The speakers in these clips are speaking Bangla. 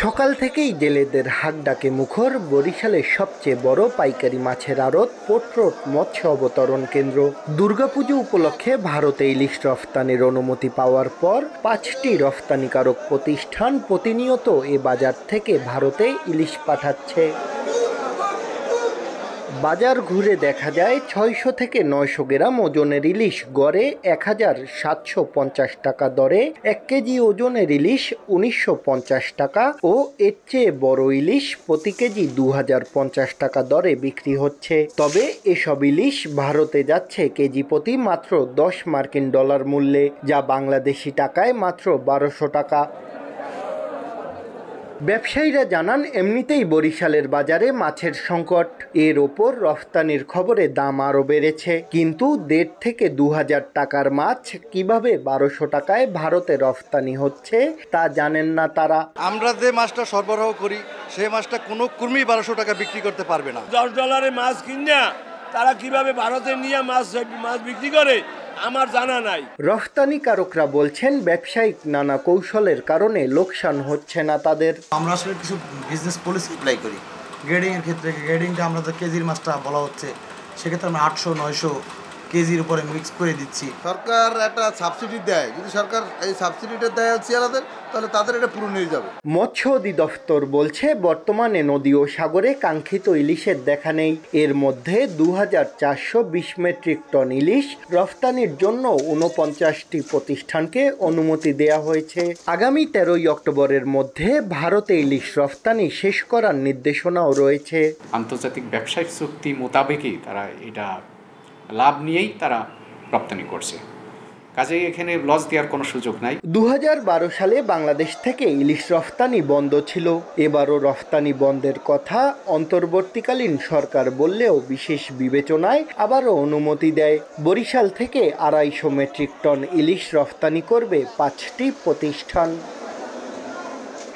সকাল থেকেই জেলেদের হাক ডাকে মুখর বরিশালের সবচেয়ে বড় পাইকারি মাছের আড়ত পোর্ট রোড মৎস্য অবতরণ কেন্দ্র। দুর্গাপুজো উপলক্ষে ভারতে ইলিশ রফতানির অনুমতি পাওয়ার পর 5টি রফতানিকারক প্রতিষ্ঠান প্রতিনিয়ত এ বাজার থেকে ভারতে ইলিশ পাঠাচ্ছে। বাজার ঘুরে দেখা যায় 600 থেকে 900 গ্রাম ওজনের ইলিশ গড়ে 1750 টাকা দরে, 1 কেজি ওজনের ইলিশ 1950 টাকা ও এর চেয়ে বড় ইলিশ প্রতি কেজি 2050 টাকা দরে বিক্রি হচ্ছে। তবে এসব ইলিশ ভারতে যাচ্ছে কেজি প্রতি মাত্র 10 মার্কিন ডলার মূল্যে, যা বাংলাদেশি টাকায় মাত্র 1200 টাকা। ব্যবসায়ীরা জানান, এমনিতেই বরিশালের বাজারে মাছের সংকট, এর ওপর রফতানির খবরে দাম আরও বেড়েছে। কিন্তু 1.5 থেকে 2000 টাকার মাছ কিভাবে 1200 টাকায় ভারতে রফতানি হচ্ছে তা জানেন না তারা। আমরা যে মাছটা সরবরাহ করি সেই মাছটা কোনো কর্মী 1200 টাকা বিক্রি করতে পারবে না। $10 মাছ কিনা তারা কিভাবে ভারতে নিয়ে মাছ বিক্রি করে আমার জানা নাই। রফতানিকারকরা বলছেন, ব্যবসায়িক নানা কৌশলের কারণে লোকসান হচ্ছে না তাদের। আমরা আসলে কিছু বিজনেস পলিসি অ্যাপ্লাই করি। গ্রেডিং এর ক্ষেত্রে গ্রেডিংটা আমরা তো কেজির মাছটা বলা হচ্ছে, সেক্ষেত্রে আমরা 800-900 কেজির উপরে মিক্স করে দিচ্ছি। সরকার একটা সাবসিডি দেয়, যদি সরকার এই সাবসিডিটা দেয় চেয়ারাদের, তাহলে তাদের এটা পূরণ হয়ে যাবে। মৎস্য অধিদপ্তর বলছে, বর্তমানে নদী ও সাগরে কাঙ্ক্ষিত ইলিশের দেখা নেই। এর মধ্যে 2420 মেট্রিক টন ইলিশ রফতানির জন্য 49টি প্রতিষ্ঠানকে অনুমতি দেয়া হয়েছে। আগামী 13ই অক্টোবরের মধ্যে ভারতে ইলিশ রফতানি শেষ করার নির্দেশনাও রয়েছে। আন্তর্জাতিক ব্যবসায়িক চুক্তি মোতাবেকই তারা এটা লাভ নিয়েই তারা রপ্তানি করছে, কাজেই এখানে লস দেওয়ার কোনো সুযোগ নাই। 2012 সালে বাংলাদেশ থেকে ইলিশ রফতানি বন্ধ ছিল। এবারও রফতানি বন্ধের কথা অন্তর্বর্তীকালীন সরকার বললেও বিশেষ বিবেচনায় আবারও অনুমতি দেয়। বরিশাল থেকে 250 মেট্রিক টন ইলিশ রফতানি করবে 5টি প্রতিষ্ঠান।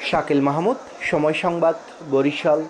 শাকিল মাহমুদ, সময় সংবাদ, বরিশাল।